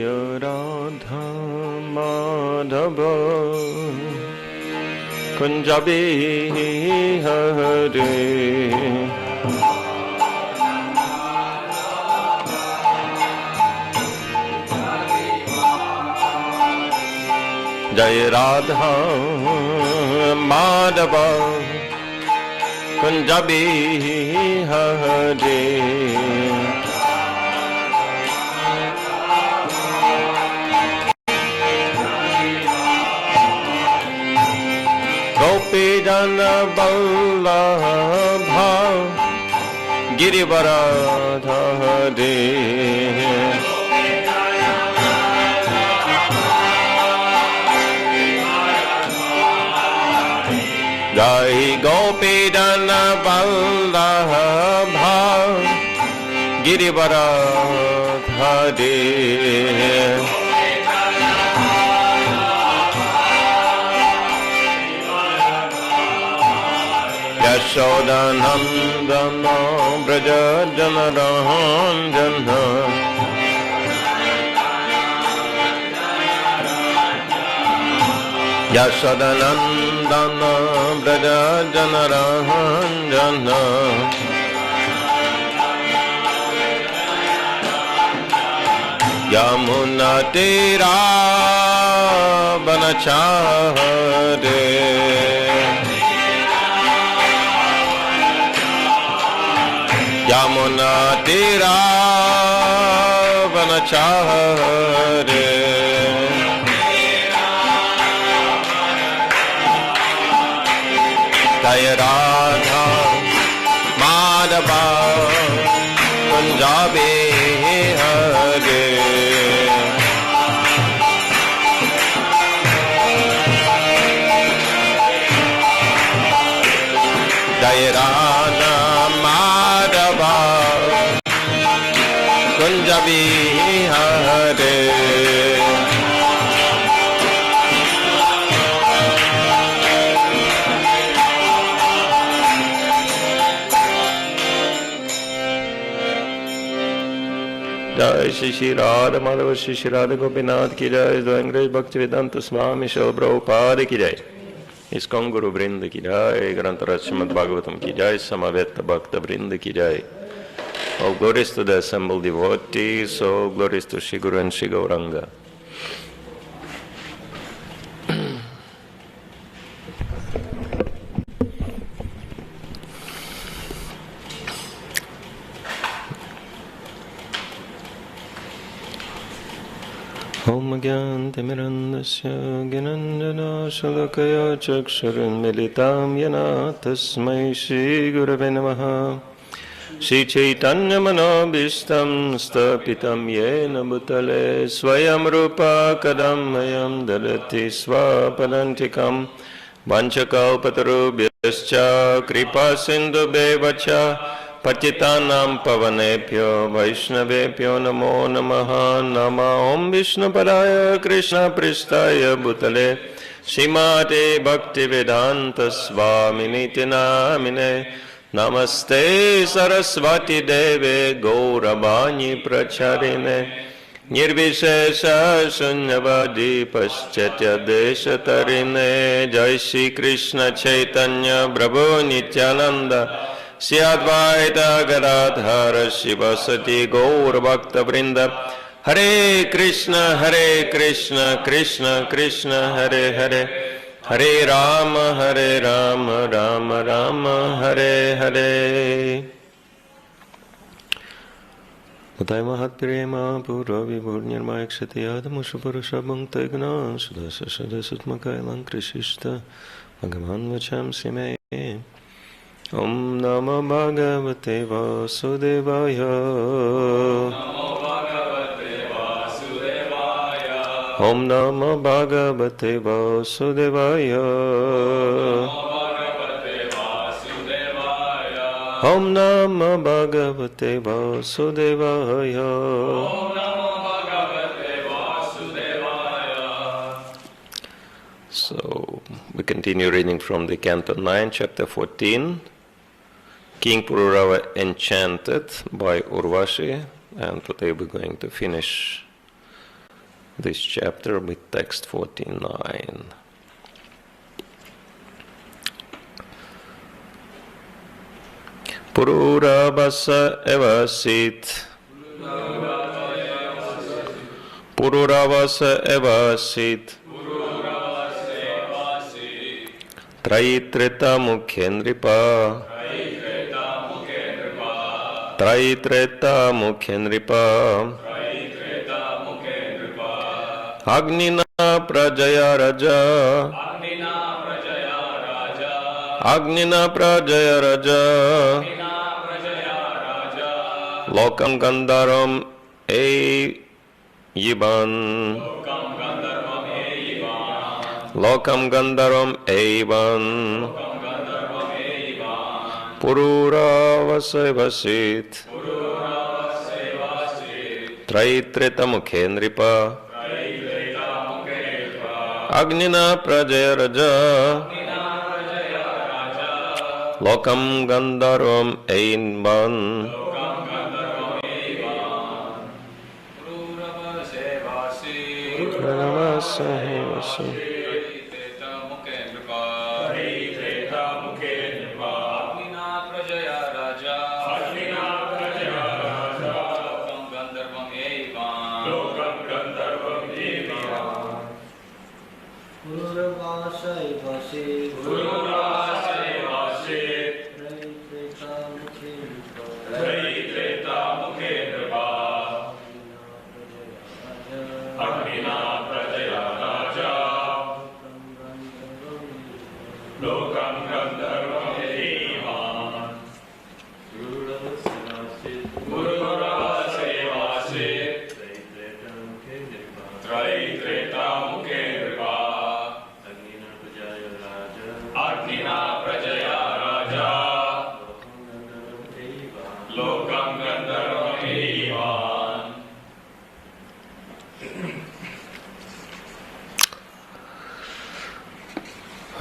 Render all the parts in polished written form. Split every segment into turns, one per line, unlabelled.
Radha Madhava Kunja Bihare Jai Radha Madhava Kunja Bihare Gopi Jana Vallabha Girivaradhare Jai Gopi Jana Vallabha Girivaradhare Yashodanandana Braja Janarahanjana Yashodanandana Braja Janarahanjana Yamuna Tira Banachare Yamuna Tira Vanachare Jai Radha Madhava Kunja Bihare Jai Radha Madhava Kunja Bihare Jai Shri Radha Madhava Shri Radha Gopinath ki jai, Jai Angraj Bhakti Vedanta Swami Śrīla Prabhupada ki jai, ISKCON Guru Vrinda ki jai, Grantaraj Srimad Bhagavatam ki jai, Samaveta Bhakta Vrinda ki jai. All glories to the assembled devotees, all glories to Shri Guru and Shri Gauranga. Om Gyantimirandasya Ginanjana Shalakaya Chaksharan Militam Yana Tasmai Shri Gurave Namaha Shri Chaitanya Manobhishtam Stapitam Yena Bhutale Swayam Rupa Kadamayam Dalati Swapadantikam Vanchakalpatarubhyascha Kripa Sindhubhevacha Patitanam Pavanebhyo Vaishnavebhyo Namo Namaha Nama Om Viṣṇu Padaya Krishna Pristhaya Bhutale Śrīmate Bhakti Vedanta Swāminiti Namine Namaste Sarasvati Deve Gauravāņi Pracharine Nirvishesha Shunyavadi Paschatya Deshatarine Jai Shri Krishna Chaitanya Prabhu Nityananda Sri Advaita Gadadhara Shivasati Gaur Bhakta Vrinda Hare Krishna Krishna Krishna Hare Hare Hare Rama Rama Rama Hare Hare Utai Mahat Prema Purūravā Nirmaya Kshatiyada Mushaparushabham Tegna Sudasa Sadasat Makailan Krishishta Bhagavan Vacham Sime Om Namo Bhagavate Vasudevaya Om Namo Bhagavate Vasudevaya Om Namo Bhagavate Vasudevaya So, we continue reading from the Canto 9, Chapter 14. King Purūravā enchanted by Urvashi, and today we're going to finish this chapter with text 49. Purūravasa evasit. Purūravasa evasit. Trayī tretā-mukhe nripa. Trayī tretā-mukhe nripa. Agnina prajaya raja. Agnina prajaya raja. Lokam Gandharvam Yivan. Lokam Gandharvam Evan. Purūravā sevasit. Trayī tretā-mukhe nripa. Agnina prajaya raja. Lokam Gandharvam Evan.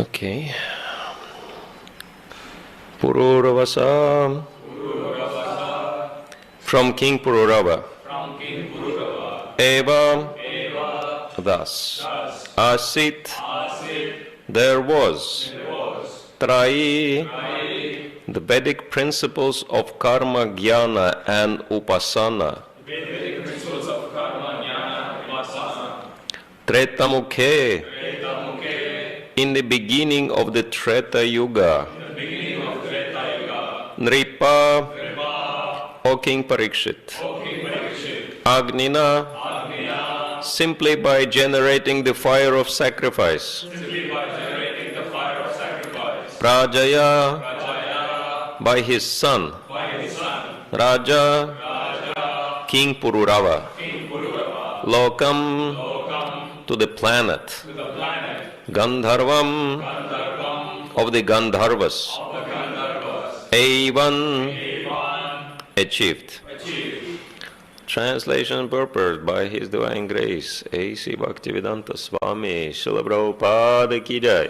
Okay. Purūravā. From King Purūravā. Eva. Thus. Asit. There was. Trayī. The Vedic principles of karma, jnana and upasana. Tretā-mukhe. In the beginning of the Tretā-yuga. Nripa. O King Parīkṣit. Agnina. Simply by generating the fire of sacrifice. Prajaya. By his son. Raja. King Purūravā. Lokam. To the planet. Gandharvam. Of the Gandharvas. Evan. Achieved. Translation and purport by His Divine Grace, A.C. Bhaktivedanta Swami, Śrīla Prabhupada ki jai.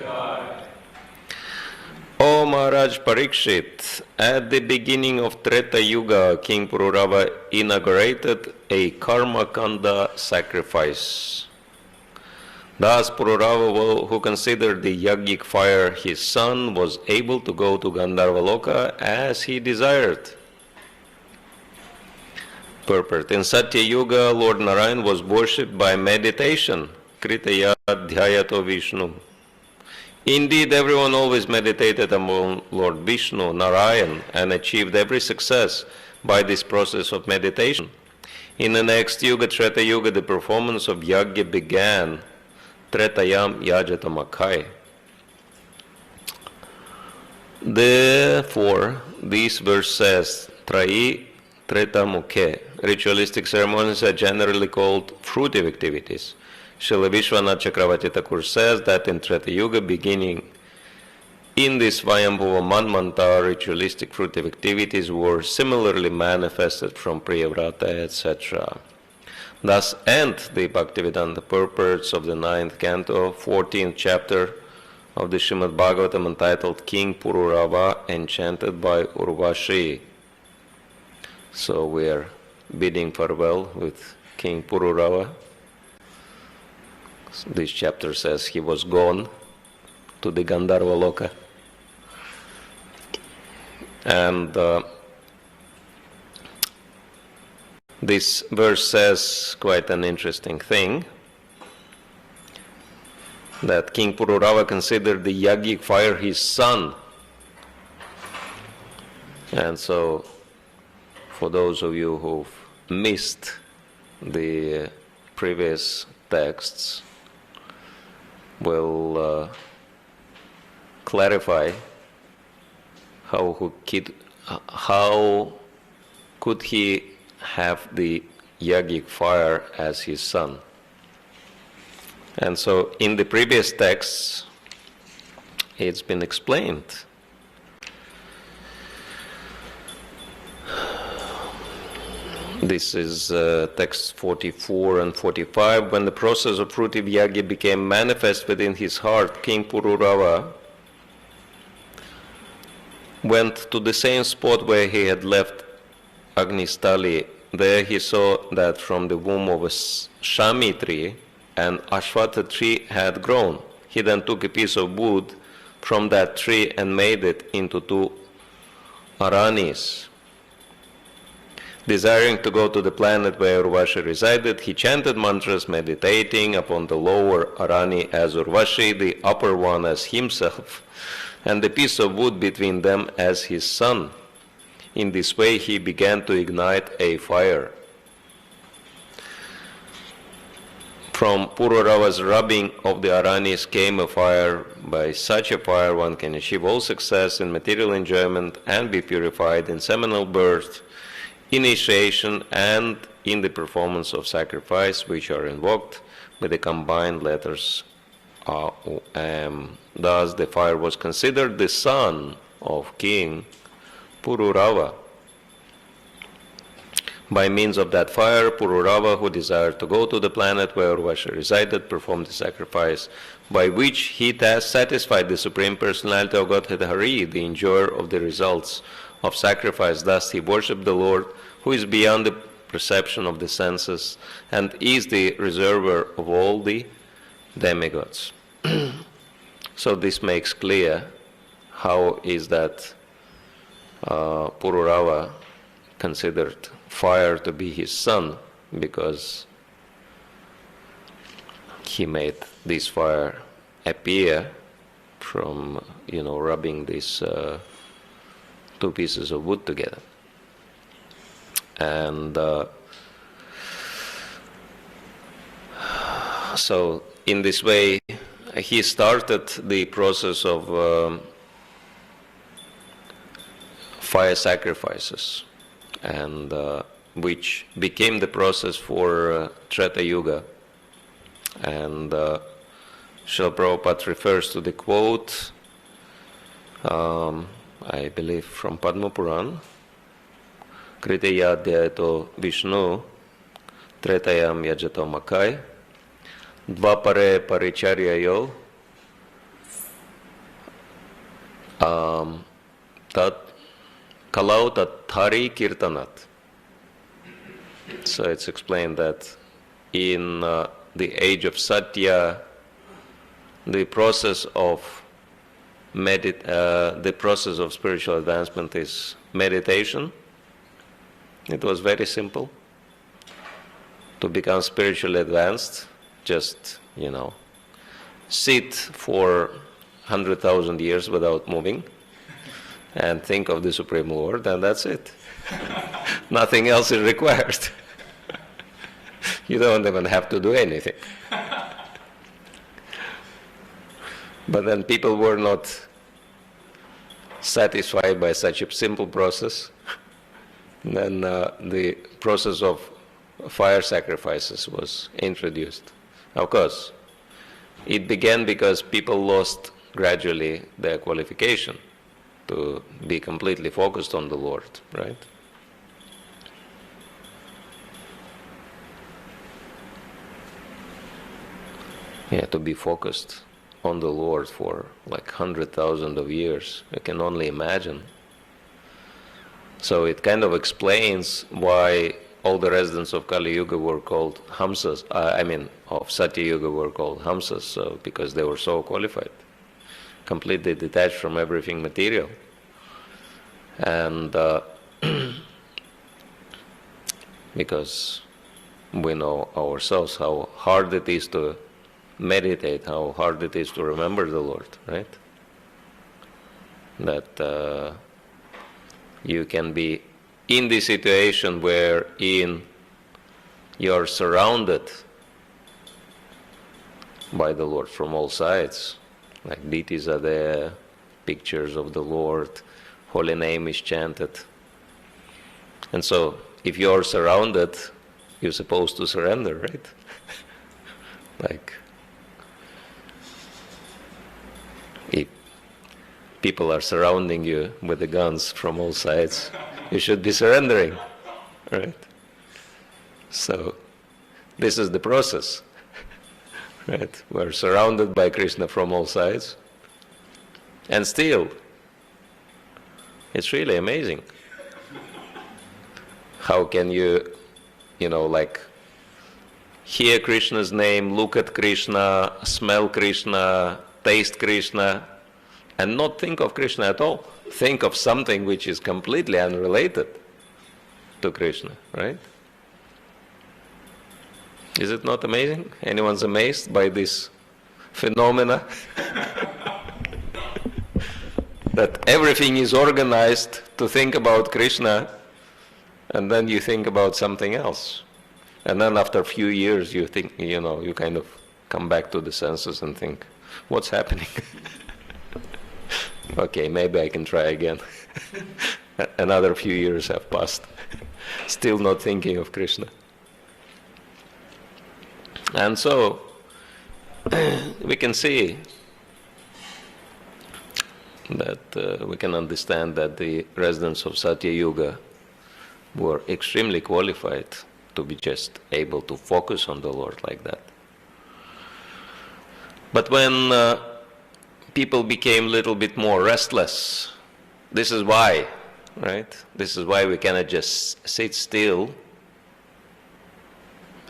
O Mahārāja Parīkṣit, at the beginning of Tretā-yuga, King Purūravā inaugurated a karma-kāṇḍa sacrifice. Thus Purūravā, who considered the yajñic fire his son, was able to go to Gandharvaloka as he desired. Purport. In Satya-yuga, Lord Nārāyaṇa was worshipped by meditation, kṛte dhyāyato viṣṇum. Indeed, everyone always meditated among Lord Viṣṇu, Nārāyaṇa, and achieved every success by this process of meditation. In the next yuga, Tretā-yuga, the performance of yajña began, tretāyāṁ yajato mukhaiḥ. Therefore, this verse says, trayī tretā-mukhe. Ritualistic ceremonies are generally called fruitive activities. Śrīla Viśvanātha Cakravartī Ṭhākura says that in Tretā-yuga, beginning in the Svāyambhuva-manvantara, ritualistic fruitive activities were similarly manifested from Priyavrata, etc. Thus end the Bhaktivedanta purports of the 9th canto, 14th chapter of the Śrīmad Bhagavatam, entitled King Purūravā, enchanted by Urvashi. So we are bidding farewell with King Purūravā. This chapter says he was gone to the Gandharvaloka. And this verse says quite an interesting thing, that King Purūravā considered the yajñic fire his son. And so, for those of you who've missed the previous texts, will clarify how could he have the yajñic fire as his son. And so in the previous texts it's been explained. This is text 44 and 45. When the process of fruitive yajña became manifest within his heart, King Purūravā went to the same spot where he had left Agnistali. There he saw that from the womb of a shami tree an ashwatha tree had grown. He then took a piece of wood from that tree and made it into 2 aranis. Desiring to go to the planet where Urvashi resided, he chanted mantras, meditating upon the lower arani as Urvashi, the upper one as himself, and the piece of wood between them as his son. In this way he began to ignite a fire. From Purūravā's rubbing of the aranis came a fire. By such a fire one can achieve all success in material enjoyment and be purified in seminal birth, initiation, and in the performance of sacrifice, which are invoked with the combined letters A, U, M. Thus the fire was considered the son of King Purūravā. By means of that fire, Purūravā, who desired to go to the planet where Urvashi resided, performed the sacrifice, by which he satisfied the Supreme Personality of Godhead Hari, the enjoyer of the results of sacrifice. Thus he worshipped the Lord, who is beyond the perception of the senses and is the reservoir of all the demigods. So this makes clear how is that Purūravā considered fire to be his son, because he made this fire appear from rubbing these 2 pieces of wood together. And so in this way he started the process of fire sacrifices, and which became the process for Tretā-yuga. And Śrīla Prabhupada refers to the quote, I believe from Padma Purana, kṛte dhyāyato viṣṇu, tretāyāṁ yajato mukhaiḥ, dvapare paricāryayo, tat kalau tat thari kirtanat. So it's explained that in the age of Satya, the process of spiritual advancement is meditation. It was very simple. To become spiritually advanced, just sit for 100,000 years without moving and think of the Supreme Lord, and that's it. Nothing else is required. You don't even have to do anything. But then people were not satisfied by such a simple process. Then the process of fire sacrifices was introduced. Of course, it began because people lost gradually their qualification to be completely focused on the Lord, right? Yeah, to be focused on the Lord for like 100,000 of years, I can only imagine. So it kind of explains why all the residents of Kali-yuga were called Hamsas, of Satya-yuga were called Hamsas, so because they were so qualified, completely detached from everything material. And because we know ourselves how hard it is to meditate, how hard it is to remember the Lord, right? That you can be in the situation wherein you're surrounded by the Lord from all sides, like deities are there, pictures of the Lord, holy name is chanted. And so, if you're surrounded, you're supposed to surrender, right? Like, if people are surrounding you with the guns from all sides, you should be surrendering, right? So, this is the process, right? We're surrounded by Krishna from all sides, and still, it's really amazing. How can you, like, hear Krishna's name, look at Krishna, smell Krishna, taste Krishna, and not think of Krishna at all? Think of something which is completely unrelated to Krishna, right? Is it not amazing? Anyone's amazed by this phenomena? That everything is organized to think about Krishna, and then you think about something else. And then after a few years you think, you kind of come back to the senses and think, what's happening? Okay, maybe I can try again. Another few years have passed. Still not thinking of Krishna. And so, we can see that we can understand that the residents of Satya-yuga were extremely qualified to be just able to focus on the Lord like that. But when people became a little bit more restless, this is why, right? This is why we cannot just sit still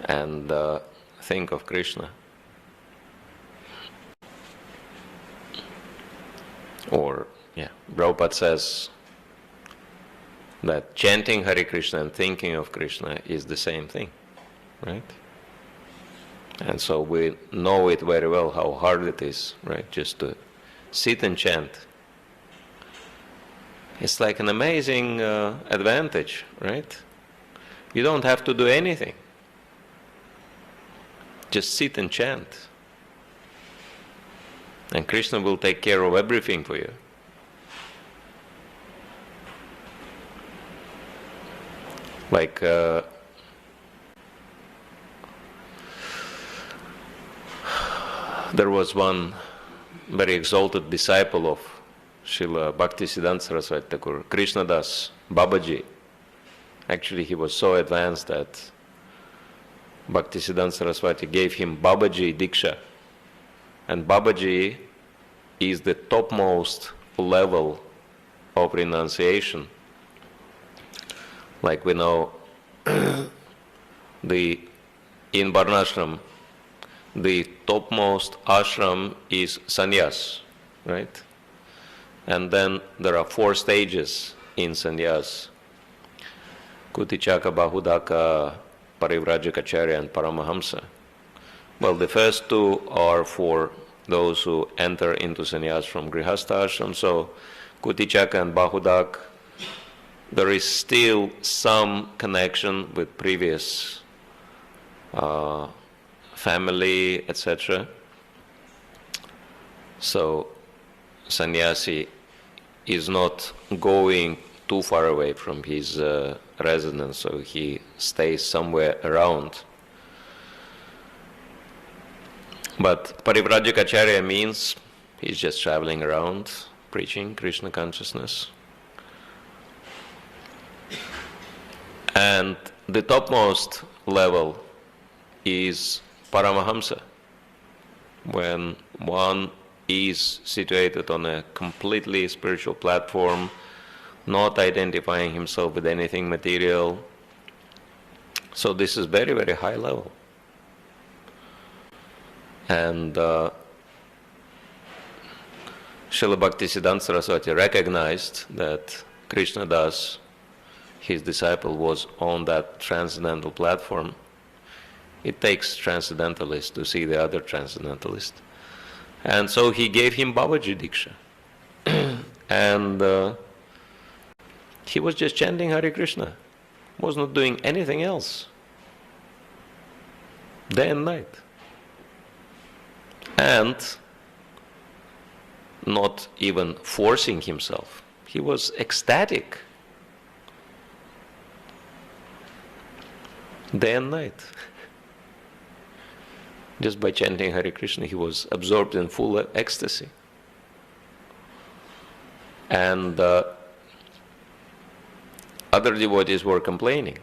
and think of Krishna. Or, Prabhupada says that chanting Hare Krishna and thinking of Krishna is the same thing, right? And so we know it very well how hard it is, right, just to sit and chant. It's like an amazing advantage, right? You don't have to do anything. Just sit and chant. And Krishna will take care of everything for you. Like there was one very exalted disciple of Śrīla Bhaktisiddhanta Saraswati Thakur, Krishnadas, Babaji. Actually, he was so advanced that Bhaktisiddhanta Saraswati gave him Babaji Diksha. And Babaji is the topmost level of renunciation. Like we know, in Varnashram, the topmost ashram is sannyas, right? And then there are 4 stages in sannyas: Kutichaka, Bahudaka, Parivrajaka, and Paramahamsa. Well, the first 2 are for those who enter into sannyas from Grihastha ashram. So, Kutichaka and Bahudak, there is still some connection with previous family, etc. So, sannyasi is not going too far away from his residence, so he stays somewhere around. But Parivrajaka means he's just traveling around, preaching Krishna consciousness. And the topmost level is Paramahamsa, when one is situated on a completely spiritual platform, not identifying himself with anything material, So this is very, very high level. And Srila Bhaktisiddhanta Saraswati recognized that Krishna Das, his disciple, was on that transcendental platform. It takes transcendentalists to see the other transcendentalist. And so he gave him Babaji Diksha. And he was just chanting Hare Krishna, was not doing anything else, day and night. And not even forcing himself. He was ecstatic, day and night. Just by chanting Hare Krishna, he was absorbed in full ecstasy. And other devotees were complaining.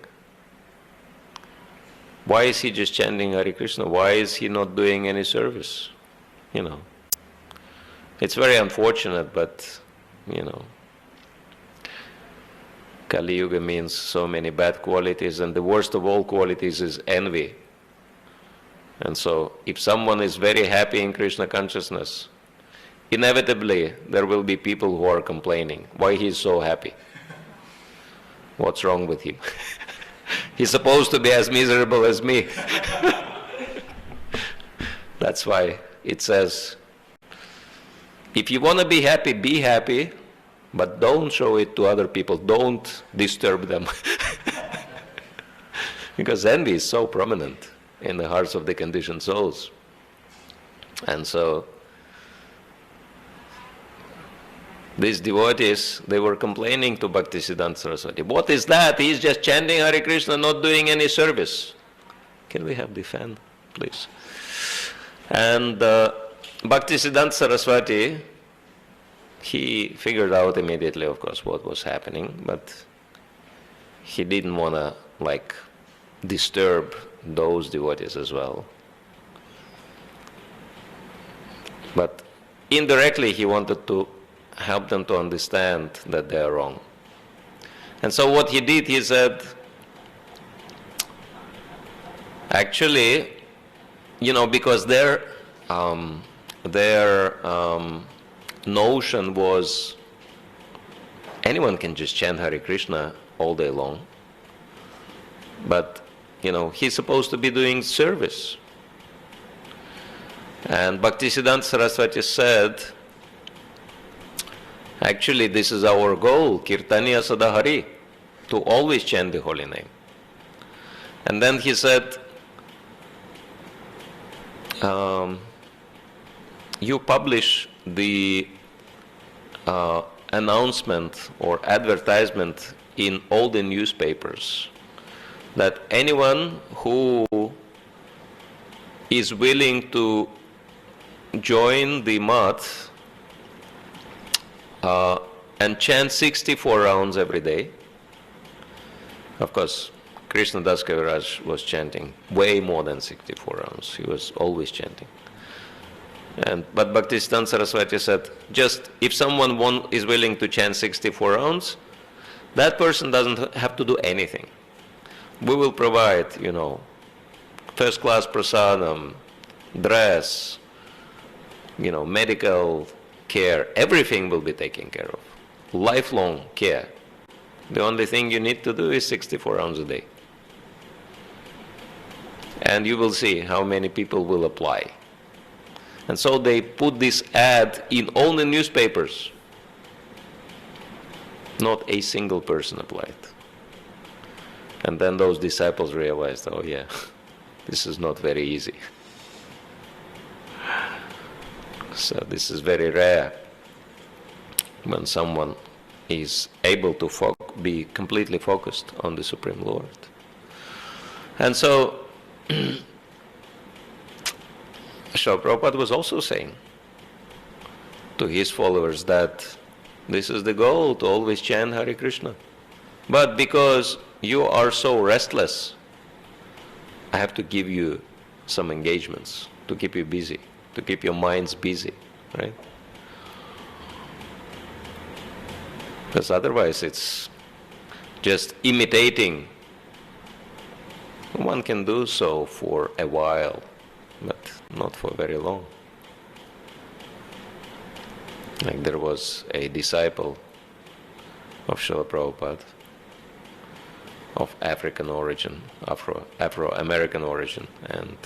Why is he just chanting Hare Krishna? Why is he not doing any service? You know, it's very unfortunate, but, you know, Kali Yuga means so many bad qualities, and the worst of all qualities is envy. And so, if someone is very happy in Krishna consciousness, inevitably there will be people who are complaining why he is so happy. What's wrong with him? He's supposed to be as miserable as me. That's why it says, if you want to be happy, but don't show it to other people, don't disturb them. Because envy is so prominent in the hearts of the conditioned souls. And so, these devotees, they were complaining to Bhaktisiddhanta Saraswati. What is that? He's just chanting Hare Krishna, not doing any service. Can we have the fan, please? And Bhaktisiddhanta Saraswati, he figured out immediately, of course, what was happening, but he didn't want to, like, disturb those devotees as well. But indirectly, he wanted to help them to understand that they are wrong. And so what he did, he said, actually, you know, because their notion was anyone can just chant Hare Krishna all day long, but, you know, he's supposed to be doing service. And Bhaktisiddhanta Saraswati said, actually, this is our goal, Kirtaniya Sada Hari, to always chant the holy name. And then he said, you publish the announcement or advertisement in all the newspapers that anyone who is willing to join the math and chant 64 rounds every day. Of course, Krishna Das Kaviraj was chanting way more than 64 rounds. He was always chanting. But Bhaktisiddhanta Saraswati said, just if someone is willing to chant 64 rounds, that person doesn't have to do anything. We will provide, you know, first-class prasadam, dress, you know, medical care, everything will be taken care of. Lifelong care. The only thing you need to do is 64 rounds a day. And you will see how many people will apply. And so they put this ad in all the newspapers. Not a single person applied. And then those disciples realized, oh yeah, this is not very easy. So this is very rare when someone is able to be completely focused on the Supreme Lord. And so Srila Prabhupada was also saying to his followers that this is the goal, to always chant Hare Krishna. But because you are so restless, I have to give you some engagements to keep you busy, to keep your minds busy, right? Because otherwise it's just imitating One can do so for a while, but not for very long. Like there was a disciple of Srila Prabhupada of African origin, Afro-American origin, and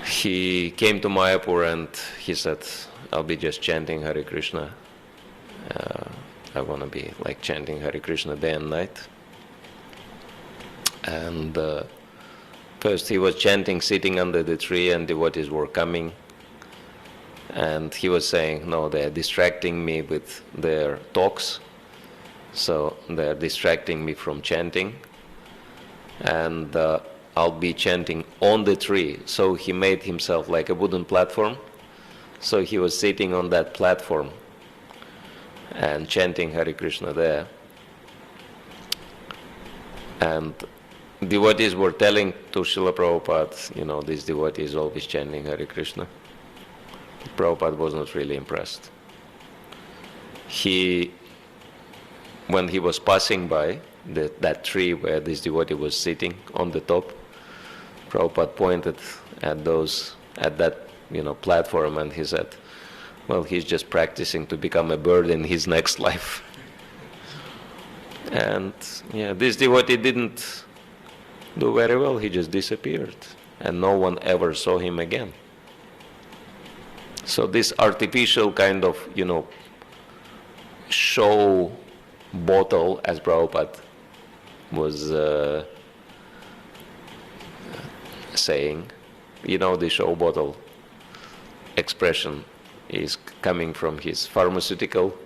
he came to Mayapur and he said, I'll be just chanting Hare Krishna. I want to be like chanting Hare Krishna day and night. And first he was chanting sitting under the tree, and devotees were coming. And he was saying, no, they're distracting me with their talks. So they're distracting me from chanting. And I'll be chanting on the tree. So he made himself like a wooden platform. So he was sitting on that platform and chanting Hare Krishna there. And devotees were telling to Srila Prabhupada, this devotee is always chanting Hare Krishna. Prabhupada was not really impressed. When he was passing by that tree where this devotee was sitting on the top, Prabhupada pointed at that platform, and he said, well, he's just practicing to become a bird in his next life. And this devotee didn't do very well. He just disappeared, and no one ever saw him again. So this artificial kind of, show bottle, as Prabhupada was saying, the show bottle expression is coming from his pharmaceutical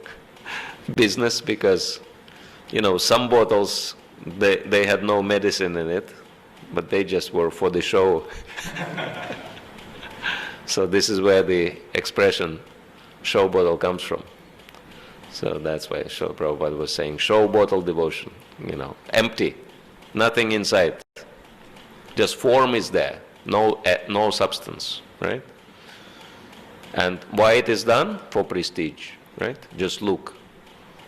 business, because, some bottles, they had no medicine in it, but they just were for the show. So this is where the expression show bottle comes from. So that's why Srila Prabhupada was saying show bottle devotion, empty, nothing inside. Just form is there, no substance, right? And why it is done? For prestige, right? Just look,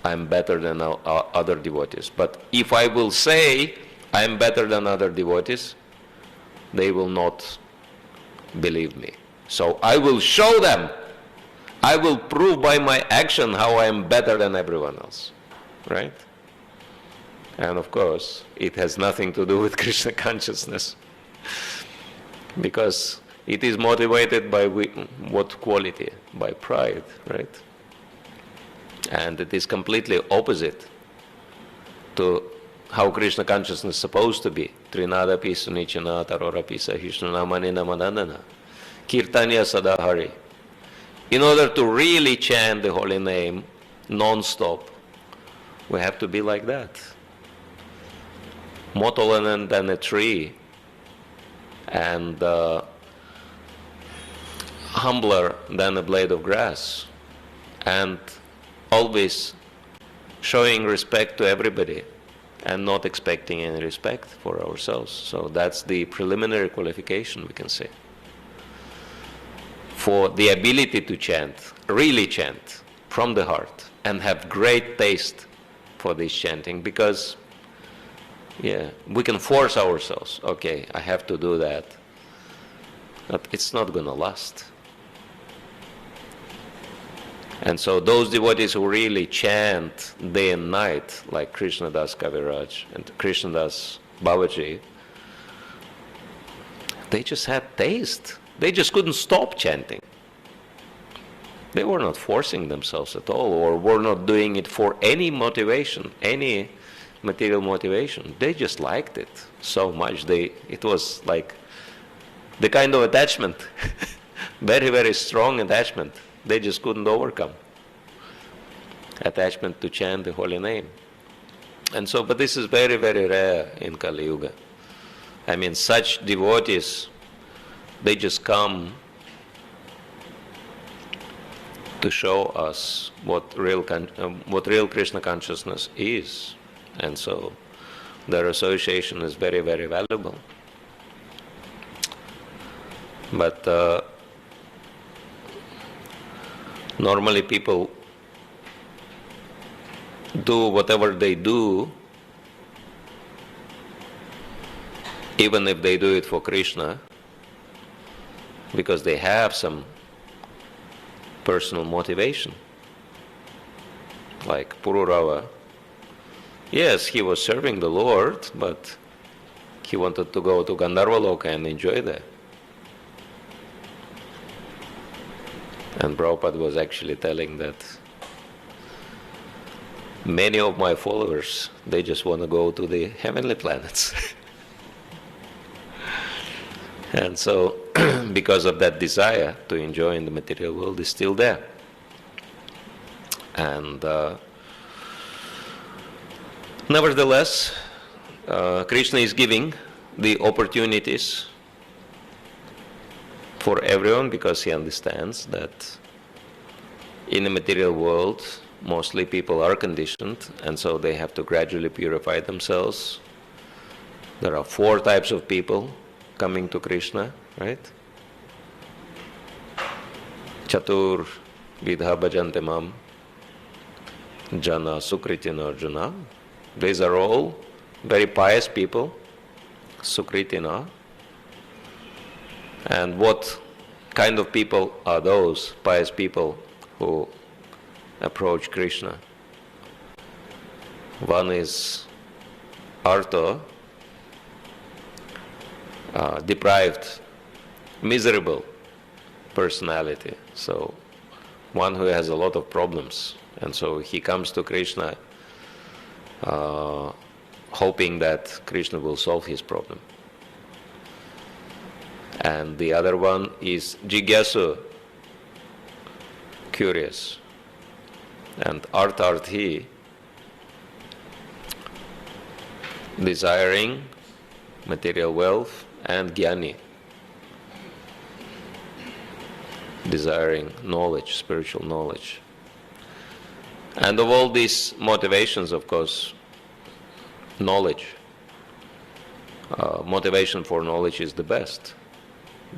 I'm better than other devotees. But if I will say I'm better than other devotees, they will not believe me. So I will show them, I will prove by my action how I am better than everyone else, right? And of course, it has nothing to do with Krishna consciousness, because it is motivated by what quality? By pride, right? And it is completely opposite to how Krishna consciousness is supposed to be. Trinadapi sunichana tarorapi sahishnana manina manadana. Kirtanya sadahari. In order to really chant the holy name non-stop, we have to be like that. More tolerant than a tree, and humbler than a blade of grass, and always showing respect to everybody and not expecting any respect for ourselves. So that's the preliminary qualification, we can say, for the ability to chant, really chant from the heart, and have great taste for this chanting, because we can force ourselves, okay, I have to do that, but it's not going to last. And so those devotees who really chant day and night, like Krishnadas Kaviraj and Krishnadas Babaji, they just had taste. They just couldn't stop chanting. They were not forcing themselves at all, or were not doing it for any motivation, any material motivation. They just liked it so much. It was like the kind of attachment, very, very strong attachment. They just couldn't overcome. Attachment to chant the holy name. And so, but this is very, very rare in Kali Yuga. I mean, such devotees, they just come to show us what real Krishna consciousness is. And so their association is very, very valuable. But normally people do whatever they do even if they do it for Krishna, because they have some personal motivation. Like Purūravā, yes, he was serving the Lord, but he wanted to go to Gandharvaloka and enjoy that. And Prabhupada was actually telling that many of my followers, they just want to go to the heavenly planets. And so, because of that desire to enjoy in the material world is still there. And nevertheless, Krishna is giving the opportunities for everyone, because he understands that in the material world, mostly people are conditioned, and so they have to gradually purify themselves. There are 4 types of people coming to Krishna, right? Chatur vidha bhajante mam jana sukritina arjuna. These are all very pious people, sukritina. And what kind of people are those pious people who approach Krishna? One is artha, deprived, miserable personality. So one who has a lot of problems, and so he comes to Krishna hoping that Krishna will solve his problem. And the other one is jigyasu, curious, and artharthi, desiring material wealth, and jnani, desiring knowledge, spiritual knowledge. And of all these motivations, of course, knowledge, motivation for knowledge is the best,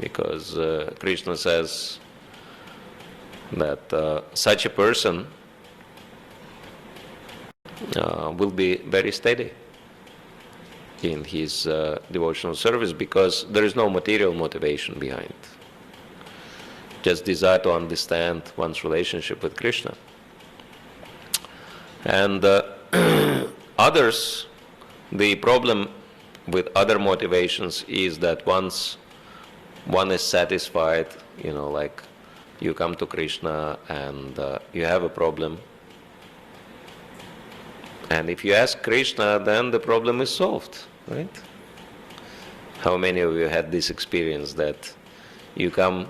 because Krishna says that such a person will be very steady in his devotional service, because there is no material motivation behind. Just desire to understand one's relationship with Krishna. And others, the problem with other motivations is that once one is satisfied, like you come to Krishna and you have a problem, and if you ask Krishna, then the problem is solved, right? How many of you had this experience that you come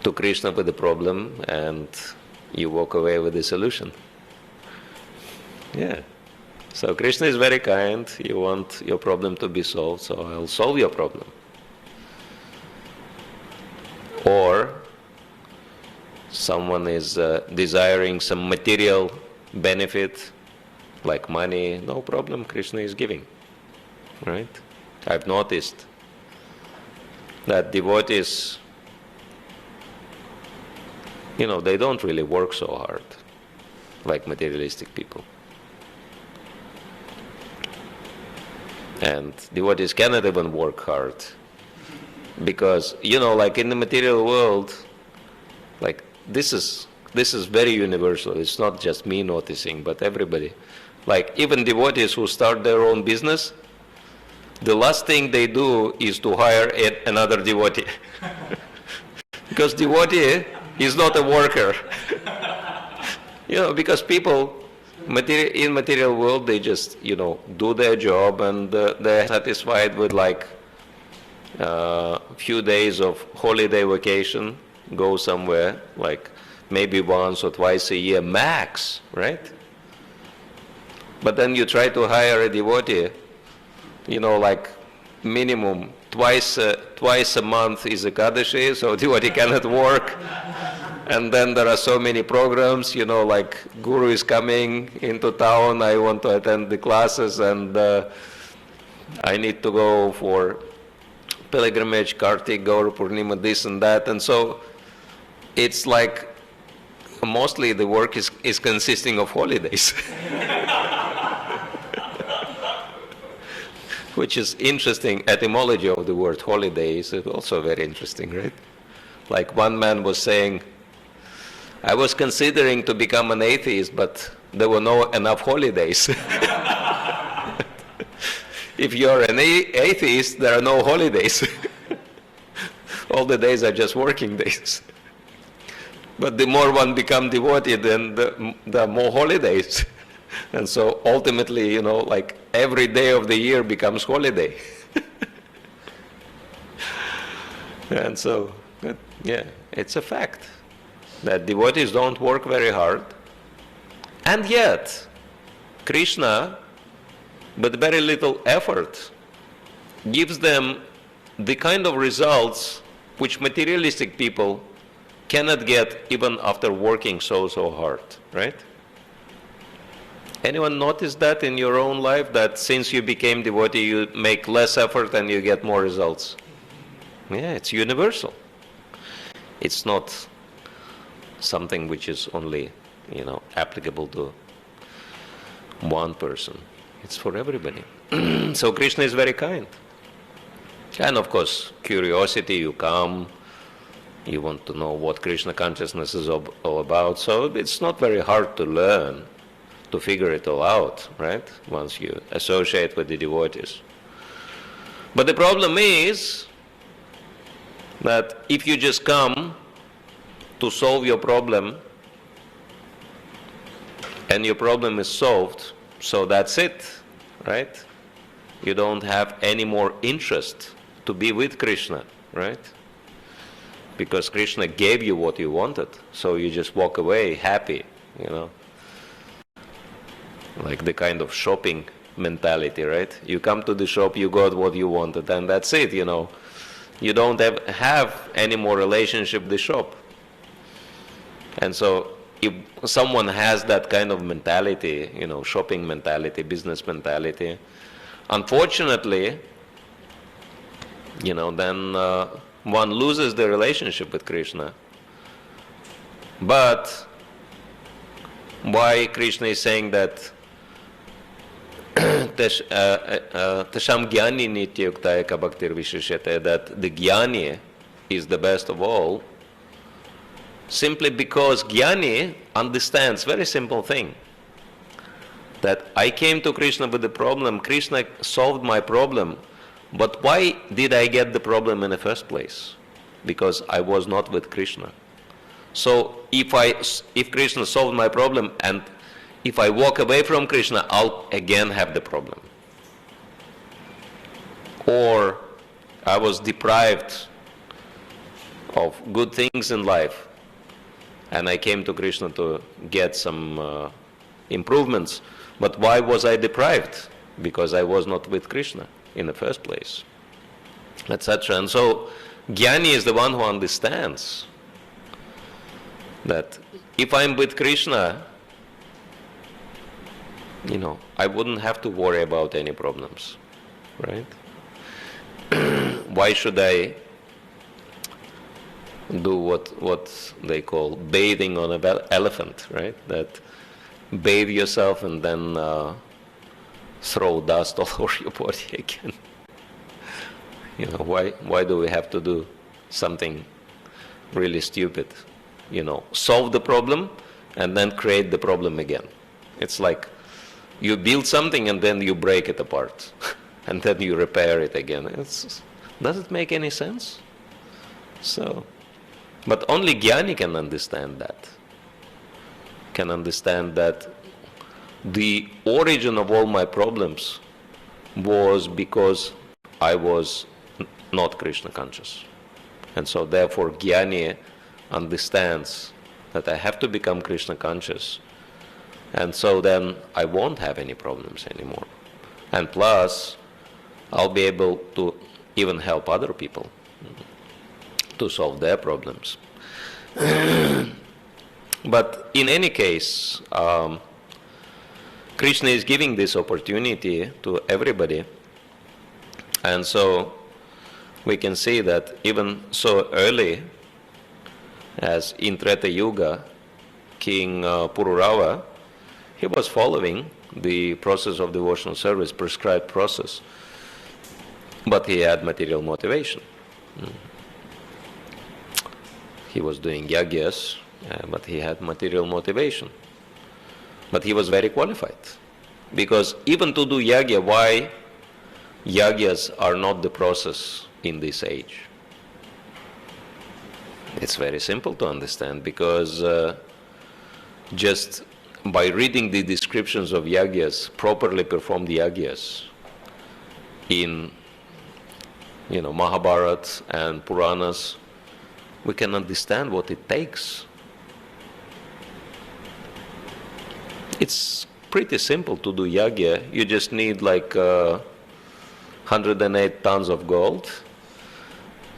to Krishna with a problem and you walk away with a solution? Yeah. So Krishna is very kind. You want your problem to be solved, so I'll solve your problem. Or someone is desiring some material benefit, like money, no problem, Krishna is giving, right? I've noticed that devotees, they don't really work so hard like materialistic people. And devotees cannot even work hard, because, like in the material world, like this is very universal. It's not just me noticing, but everybody. Like even devotees who start their own business, the last thing they do is to hire another devotee. Because devotee is not a worker. Because people in material world, they just, do their job, and they're satisfied with like few days of holiday vacation, go somewhere, like maybe once or twice a year max, right? But then you try to hire a devotee, like minimum twice a month is Ekadashi, so devotee cannot work. And then there are so many programs, like Guru is coming into town, I want to attend the classes, and I need to go for pilgrimage, Kartik, Gaur Purnima, this and that. And so it's like mostly the work is consisting of holidays. Which is interesting. Etymology of the word holiday is also very interesting, right? Like one man was saying, I was considering to become an atheist, but there were no enough holidays. If you're an atheist, there are no holidays. All the days are just working days. But the more one becomes devotee, then there are more holidays. And so ultimately, you know, like every day of the year becomes holiday. And so, yeah, it's a fact that devotees don't work very hard. And yet, Krishna, with very little effort, gives them the kind of results which materialistic people cannot get even after working so hard, right? Anyone notice that in your own life, that since you became devotee, you make less effort and you get more results? Yeah, it's universal. It's not something which is only, you know, applicable to one person. It's for everybody. So Krishna is very kind. And of course, curiosity, you come, you want to know what Krishna consciousness is all about. So it's not very hard to learn, to figure it all out, right? Once you associate with the devotees. But the problem is that if you just come to solve your problem and your problem is solved, so that's it, right? You don't have any more interest to be with Krishna, right? Because Krishna gave you what you wanted, so you just walk away happy, you know. Like the kind of shopping mentality, right? You come to the shop, you got what you wanted, and that's it, you know. You don't have any more relationship with the shop. And so if someone has that kind of mentality, you know, shopping mentality, business mentality, unfortunately, you know, then one loses the relationship with Krishna. But why Krishna is saying that Tasham Gyani Nityuktaya Bhaktir Vishishete, that the Gyani is the best of all, simply because Gyani understands very simple thing, that I came to Krishna with the problem, Krishna solved my problem, but why did I get the problem in the first place? Because I was not with Krishna. So if Krishna solved my problem and if I walk away from Krishna, I'll again have the problem. Or I was deprived of good things in life and I came to Krishna to get some improvements. But why was I deprived? Because I was not with Krishna in the first place, etc. And so Jnani is the one who understands that if I'm with Krishna, you know, I wouldn't have to worry about any problems, right? Why should I do what they call bathing on an elephant, right? That bathe yourself and then throw dust all over your body again. You know, why do we have to do something really stupid? You know, solve the problem and then create the problem again. It's like you build something and then you break it apart and then you repair it again. Does it make any sense? So, but only Jnani can understand that. Can understand that the origin of all my problems was because I was not Krishna conscious. And so therefore Jnani understands that I have to become Krishna conscious, and so then I won't have any problems anymore. And plus, I'll be able to even help other people to solve their problems. But in any case, Krishna is giving this opportunity to everybody, and so we can see that even so early as in Tretā-yuga, King Purūravā, he was following the process of devotional service, prescribed process. But he had material motivation. He was doing yajñas, but he had material motivation. But he was very qualified. Because even to do yajña, why yajñas are not the process in this age? It's very simple to understand, because just by reading the descriptions of yajñas, properly performed yajñas in Mahabharata and Puranas, we can understand what it takes. It's pretty simple to do yajña. You just need like 108 tons of gold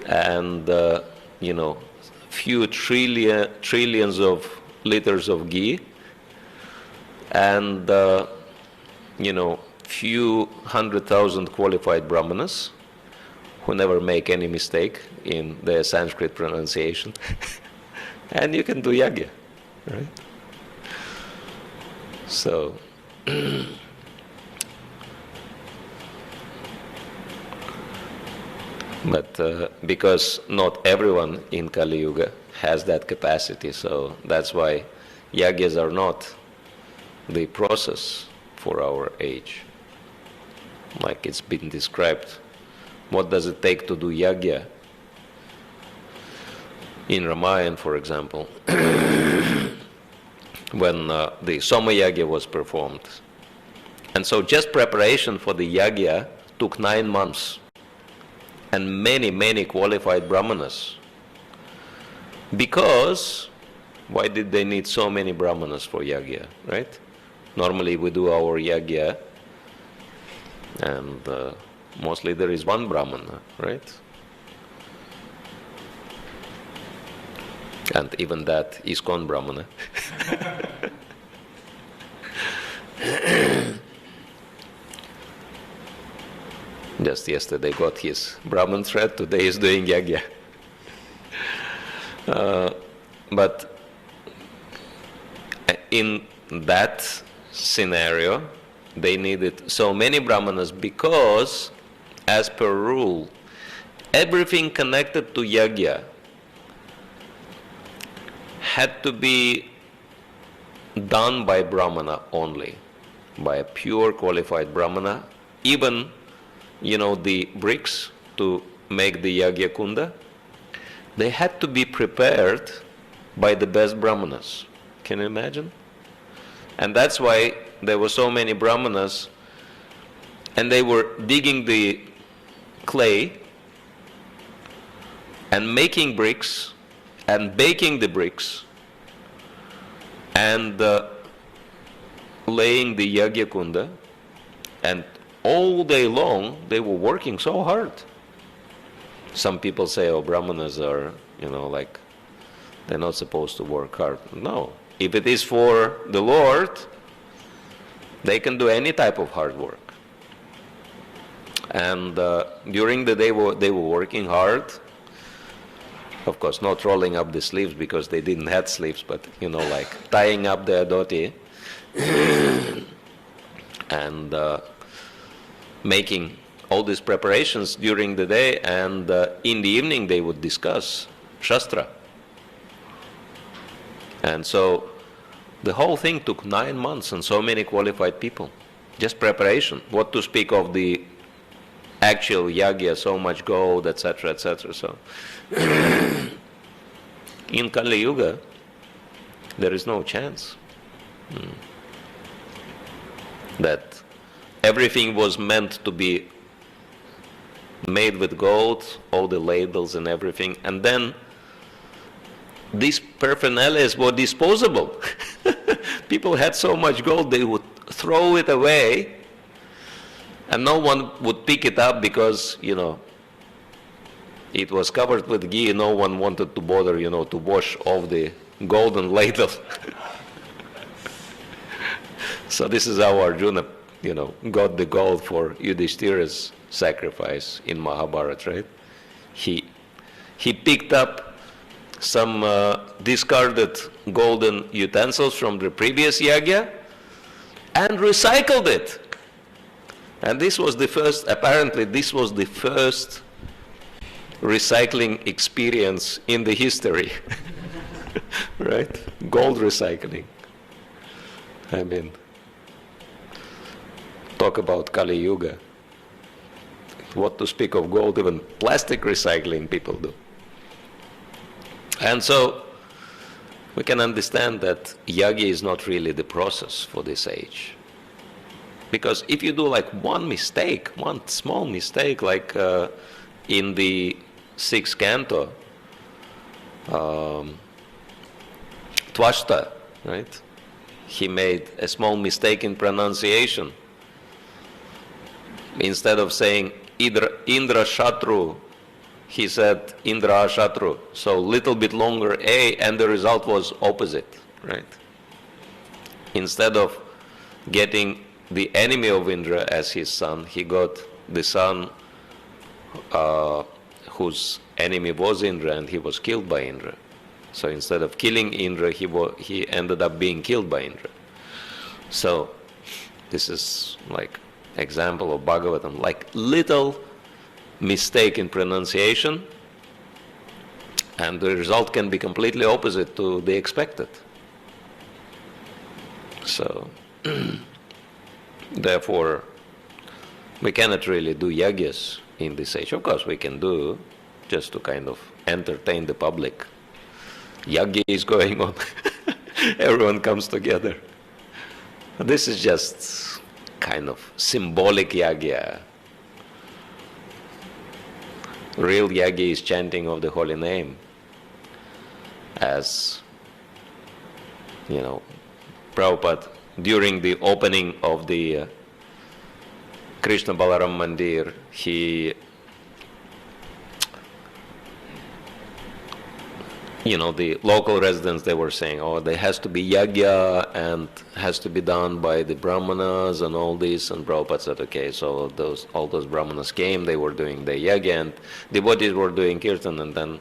and few trillions of liters of ghee and few 100,000 qualified brahmanas who never make any mistake in their Sanskrit pronunciation. And you can do yajña, right? So but because not everyone in Kali Yuga has that capacity, so that's why yajñas are not the process for our age. Like it's been described, what does it take to do yajña? In Ramayana, for example, when the Soma yajña was performed. And so just preparation for the yajña took 9 months. And many, many qualified brahmanas. Because, why did they need so many brahmanas for yajña, right? Normally we do our yajña and mostly there is one brahmana, right? And even that is ISKCON brahmana. Just yesterday got his Brahman thread, today is doing yajña. But in that scenario, they needed so many brahmanas because, as per rule, everything connected to yajña had to be done by brahmana only, by a pure qualified brahmana. Even the bricks to make the yajña kunda, they had to be prepared by the best brahmanas. Can you imagine? And that's why there were so many brahmanas, and they were digging the clay and making bricks and baking the bricks and laying the yajña kunda, and all day long they were working so hard. Some people say, oh, brahmanas are, like, they're not supposed to work hard. No. If it is for the Lord, they can do any type of hard work. And during the day they were working hard. Of course, not rolling up the sleeves because they didn't have sleeves, but, like tying up their dhoti and making all these preparations during the day, and in the evening they would discuss Shastra. And so the whole thing took 9 months and so many qualified people. Just preparation. What to speak of the actual yajña, so much gold, etc., etc. So in Kali Yuga, there is no chance that everything was meant to be made with gold, all the ladles and everything, and then these paraphernalia were disposable. People had so much gold, they would throw it away, and no one would pick it up because, it was covered with ghee. No one wanted to bother, to wash off the golden ladle. So this is how Arjuna, got the gold for Yudhishthira's sacrifice in Mahabharata, right? He picked up some discarded golden utensils from the previous yajña and recycled it. And this was the first, apparently this was the first recycling experience in the history. Right? Gold recycling. I mean, talk about Kali-yuga. What to speak of gold, even plastic recycling people do. And so we can understand that yajña is not really the process for this age. Because if you do like one mistake, one small mistake, like in the 6th canto, Tvashta, right? He made a small mistake in pronunciation. Instead of saying Indra Shatru, he said Indra Shatru. So little bit longer A, and the result was opposite, right? Instead of getting the enemy of Indra as his son, he got the son whose enemy was Indra, and he was killed by Indra. So instead of killing Indra, he ended up being killed by Indra. So this is like example of Bhagavatam, like little mistake in pronunciation, and the result can be completely opposite to the expected. So therefore, we cannot really do yajñas in this age. Of course, we can do just to kind of entertain the public. Yajña is going on. Everyone comes together. This is just kind of symbolic yajña. Real yajña is chanting of the holy name. As, you know, Prabhupada, during the opening of the Krishna Balaram Mandir, the local residents, they were saying, oh, there has to be yajña and has to be done by the brahmanas and all this. And Prabhupada said, okay, so all those brahmanas came, they were doing the yajña, and devotees were doing kirtan. And then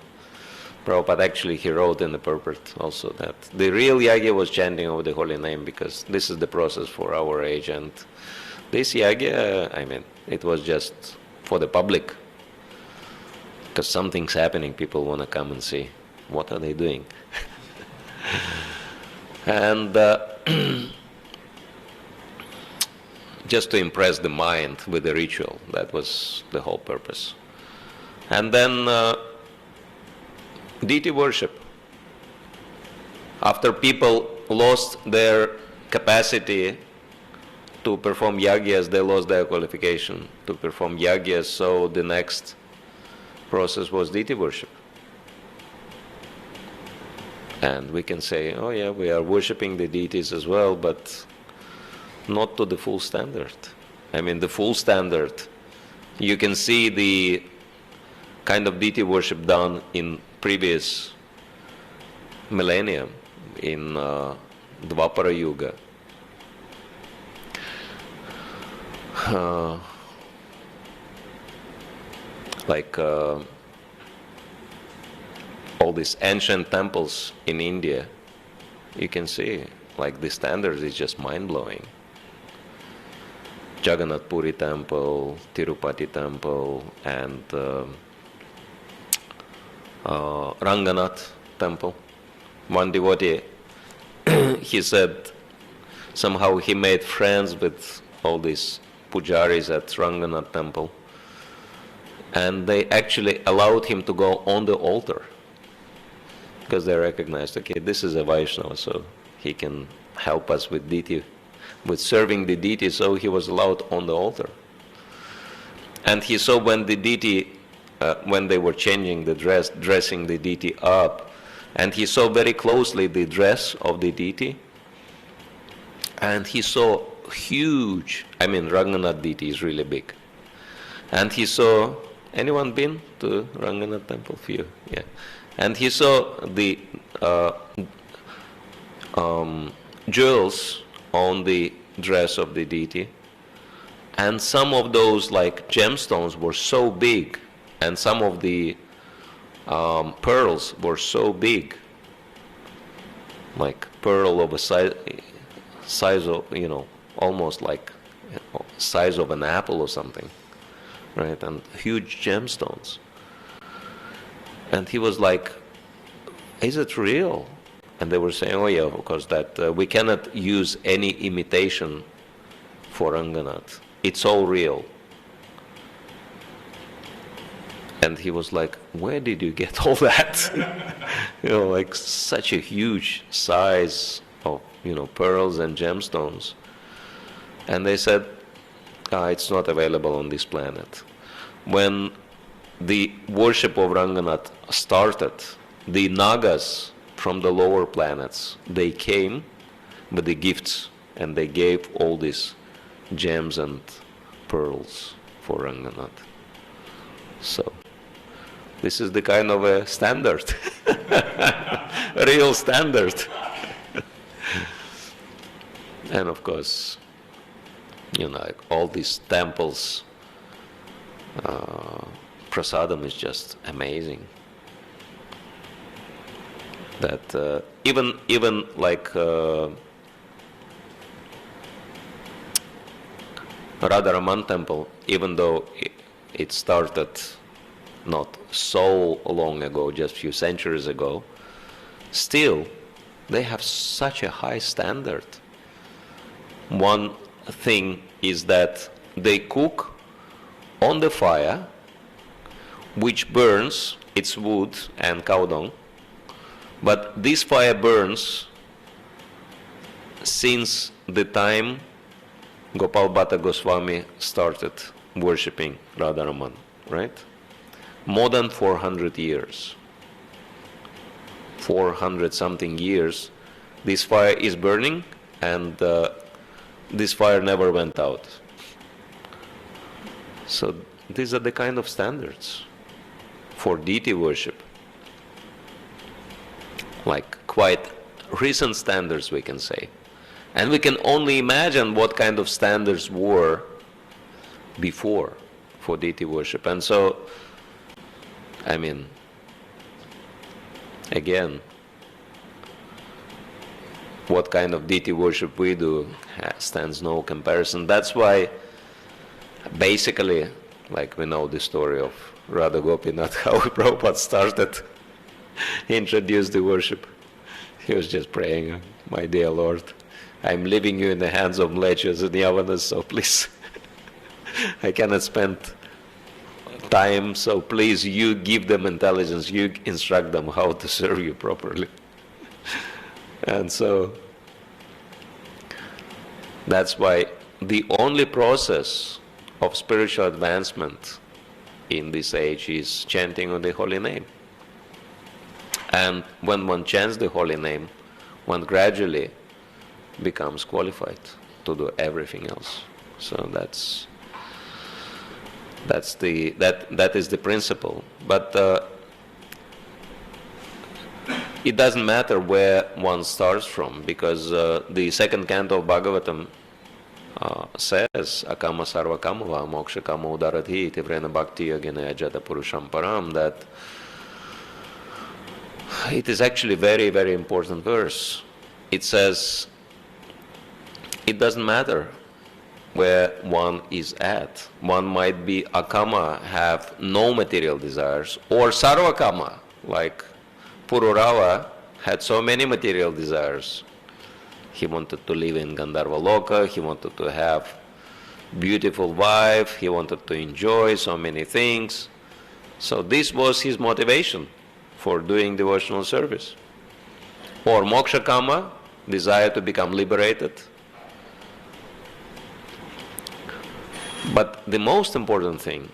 Prabhupada actually, he wrote in the Purport also that the real yajña was chanting of the holy name, because this is the process for our age. And this yajña, I mean, it was just for the public, because something's happening, people want to come and see. What are they doing? And just to impress the mind with the ritual, that was the whole purpose. And then deity worship. After people lost their capacity to perform yajñas, they lost their qualification to perform yajñas, so the next process was deity worship. And we can say, oh yeah, we are worshipping the deities as well, but not to the full standard. I mean, the full standard, you can see the kind of deity worship done in previous millennium, in Dvapara-yuga. All these ancient temples in India, you can see, like the standards is just mind-blowing. Jagannath Puri temple, Tirupati temple, and Ranganath temple. One devotee, he said, somehow he made friends with all these pujaris at Ranganath temple, and they actually allowed him to go on the altar, because they recognized, okay, this is a Vaishnava, so he can help us with deity, with serving the deity, so he was allowed on the altar. And he saw when the deity, when they were changing the dress, dressing the deity up, and he saw very closely the dress of the deity, and he saw huge, I mean, Ranganath deity is really big. And he saw, anyone been to Ranganath temple? Few, yeah. And he saw the jewels on the dress of the deity, and some of those like gemstones were so big, and some of the pearls were so big, like pearl of a size of, almost like
size of an apple or something, right? And huge gemstones. And he was like, is it real? And they were saying, oh yeah, of course, that we cannot use any imitation for Ranganath. It's all real. And he was like, where did you get all that? Like such a huge size of, pearls and gemstones. And they said, it's not available on this planet. When the worship of Ranganath started, the Nagas from the lower planets, they came with the gifts and they gave all these gems and pearls for Ranganath. So, this is the kind of a standard, a real standard. And of course, like all these temples, prasadam is just amazing. That even like Radharaman temple, even though it started not so long ago, just a few centuries ago, still they have such a high standard. One thing is that they cook on the fire, which burns, it's wood and cow dung, but this fire burns since the time Gopal Bhatta Goswami started worshipping Radharaman, right? More than 400 years. 400 something years, this fire is burning, and this fire never went out. So these are the kind of standards for deity worship. Like quite recent standards, we can say. And we can only imagine what kind of standards were before for deity worship. And so, I mean, again, what kind of deity worship we do stands no comparison. That's why, basically, like we know the story of Radha Gopinath, how Prabhupada started, introduced the worship. He was just praying, my dear Lord, I'm leaving you in the hands of mlechas and yavanas, so please, I cannot spend time, so please you give them intelligence, you instruct them how to serve you properly. And so that's why the only process of spiritual advancement in this age is chanting of the holy name. And when one chants the holy name, one gradually becomes qualified to do everything else. So that is the principle. But it doesn't matter where one starts from, because the second canto of Bhagavatam says, akama sarva kamava moksha kama udaradhi tivrena bhakti yagena yajata purusham param, that it is actually a very, very important verse. It says, it doesn't matter where one is at. One might be akama, have no material desires, or sarvakama, like Purūravā had so many material desires. He wanted to live in Gandharvaloka, he wanted to have beautiful wife, he wanted to enjoy so many things. So this was his motivation for doing devotional service. Or moksha kama, desire to become liberated. But the most important thing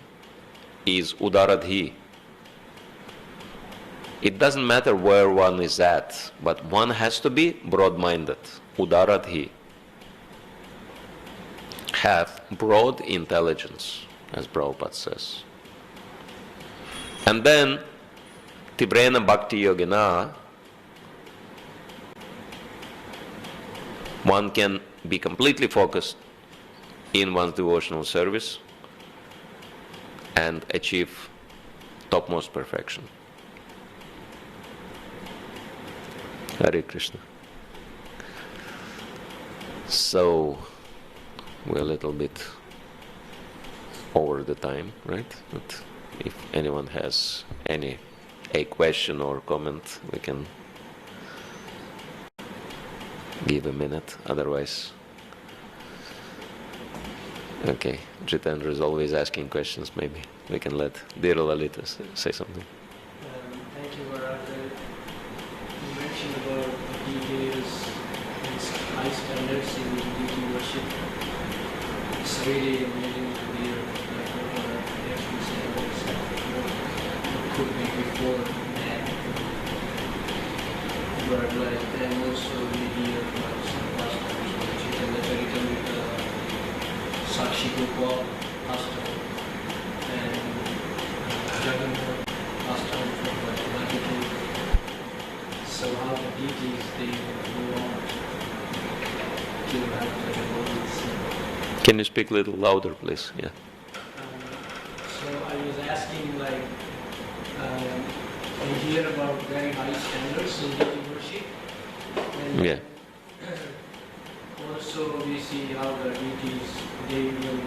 is udaradhi. It doesn't matter where one is at, but one has to be broad-minded. Udaradhi. Have broad intelligence, as Prabhupada says. And then, Tibrena Bhakti Yogena, one can be completely focused in one's devotional service and achieve topmost perfection. Hare Krishna. So, we're a little bit over the time, right? But if anyone has a question or comment, we can give a minute, otherwise. Okay, Jitendra is always asking questions, maybe we can let Dear Lalita say something.
Thank you, Mahārāja. You mentioned about the details and high standards in deity worship. It's really amazing to hear like what actually said what could be before man. But like then also we hear about some pastimes which is in the Charitamrita, Sakshi Gopal pastam and Jagannath pastam from Bhakti. So how the deities they go on to have the devotees.
Can you speak a little louder, please? Yeah.
So I was asking like we hear about very high standards in deity worship. And
Yeah.
also we see how the deities they will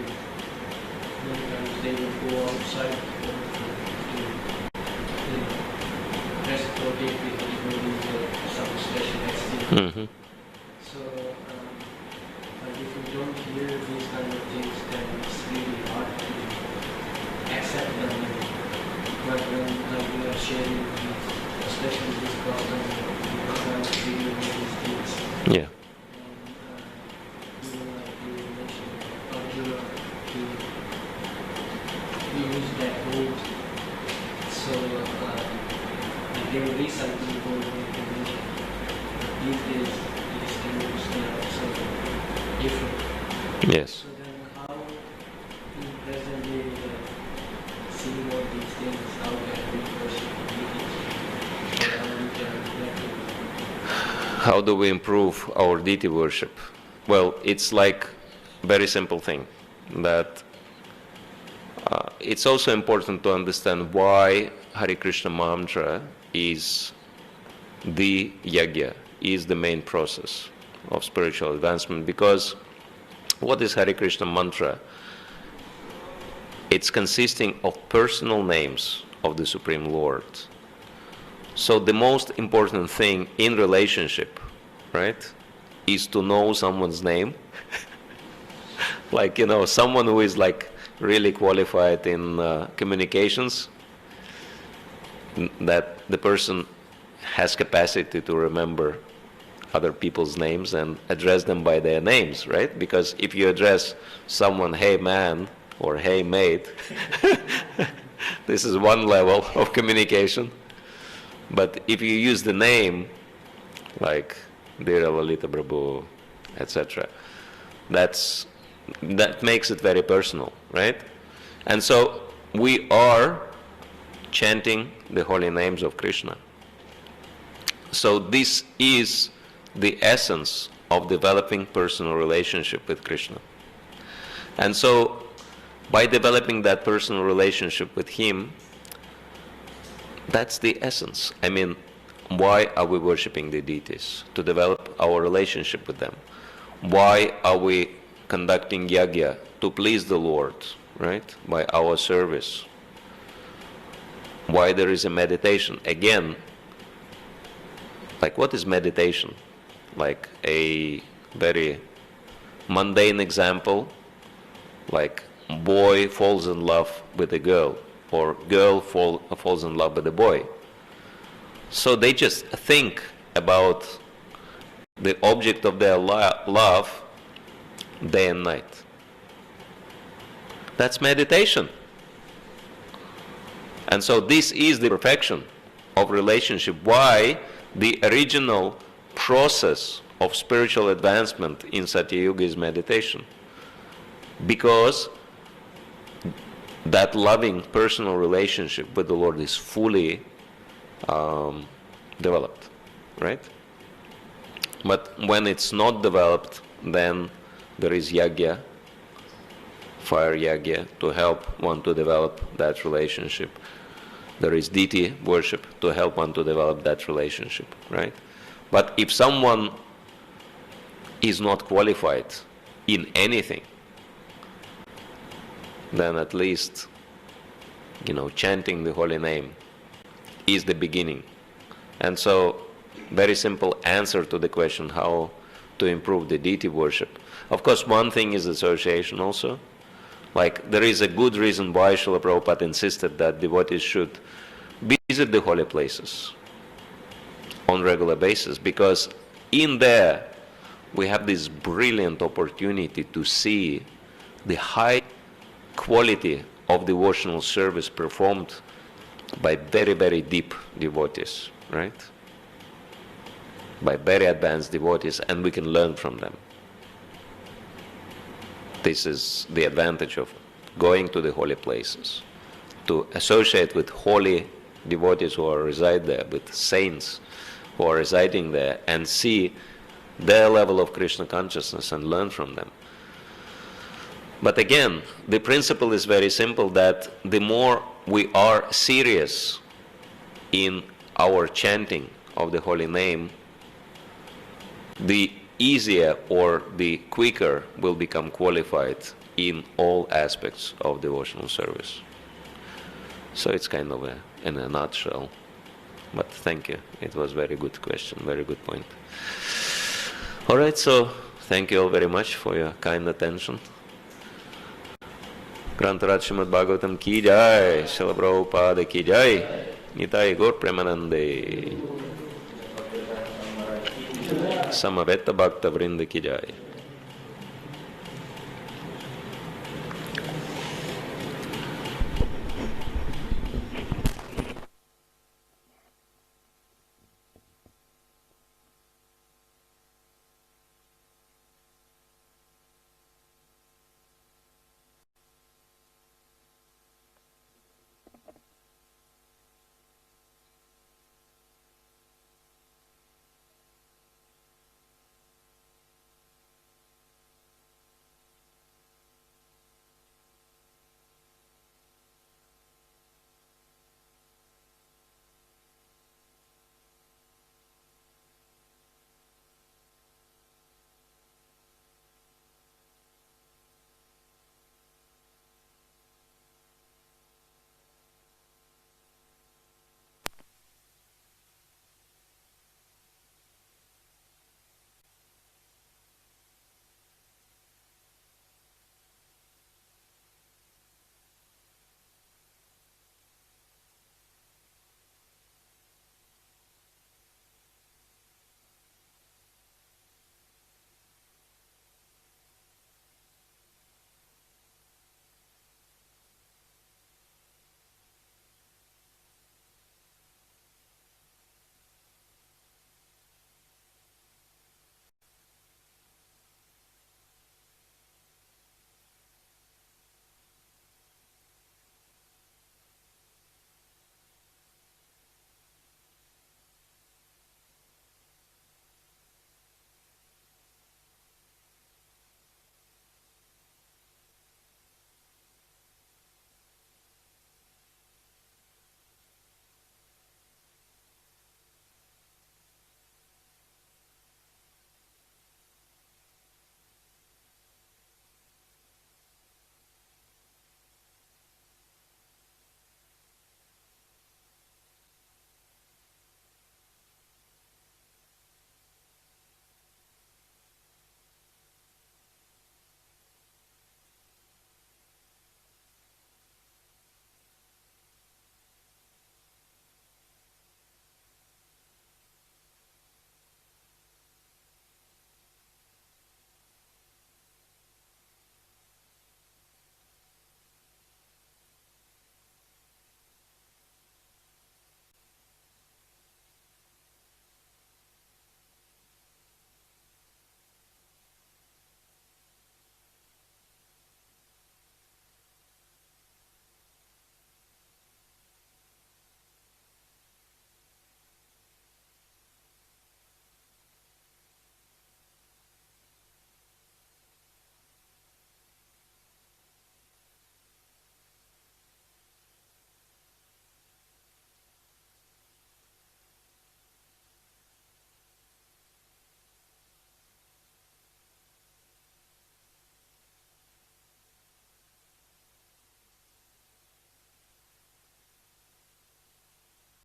go outside to reciprocate with the devotees or some special activity.
Mm-hmm.
So if we don't hear these kind of things, then it's really hard to accept them. But when like we are sharing these, especially this problem, we are really these things.
Yeah.
We use that gold, so they will recycle gold information. These days, these things are also different.
Yes.
So then how in present day, seeing all these things, how can we worship deities? Or how we can reflect it?
How do we improve our deity worship? Well, it's like a very simple thing, that it's also important to understand why Hare Krishna mantra is the yajña, is the main process of spiritual advancement. Because what is Hare Krishna mantra? It's consisting of personal names of the Supreme Lord. So the most important thing in relationship, right, is to know someone's name. Like, someone who is like really qualified in communications, that the person has capacity to remember other people's names and address them by their names, right? Because if you address someone, hey man, or hey mate, this is one level of communication. But if you use the name, like Dera Lalita Prabhu, etc., that makes it very personal, right? And so we are chanting the holy names of Krishna. So this is the essence of developing personal relationship with Krishna. And so by developing that personal relationship with him, that's the essence. I mean, why are we worshipping the deities? To develop our relationship with them. Why are we conducting yajña? To please the Lord, right? By our service. Why there is a meditation? Again, like what is meditation? Like a very mundane example, like boy falls in love with a girl, or girl falls in love with a boy. So they just think about the object of their love day and night. That's meditation. And so this is the perfection of relationship. Why the original process of spiritual advancement in Satya-yuga is meditation. Because that loving personal relationship with the Lord is fully developed, right? But when it's not developed, then there is yajña, fire yajña, to help one to develop that relationship. There is deity worship to help one to develop that relationship, right? But if someone is not qualified in anything, then at least, chanting the holy name is the beginning. And so, very simple answer to the question how to improve the deity worship. Of course, one thing is association also. Like, there is a good reason why Srila Prabhupada insisted that devotees should visit the holy places on regular basis, because in there we have this brilliant opportunity to see the high quality of devotional service performed by very, very deep devotees, right? By very advanced devotees, and we can learn from them. This is the advantage of going to the holy places, to associate with holy devotees who reside there, with saints who are residing there, and see their level of Krishna consciousness and learn from them. But again, the principle is very simple, that the more we are serious in our chanting of the holy name, the easier or the quicker will become qualified in all aspects of devotional service. So it's kind of in a nutshell. But thank you. It was very good question, very good point. All right, so thank you all very much for your kind attention. Grantaraj Srimad Bhagavatam ki jai, Śrīla Prabhupada ki jai, Nitai Gaur Premanande, Samaveta Bhakta Vrinda ki jai.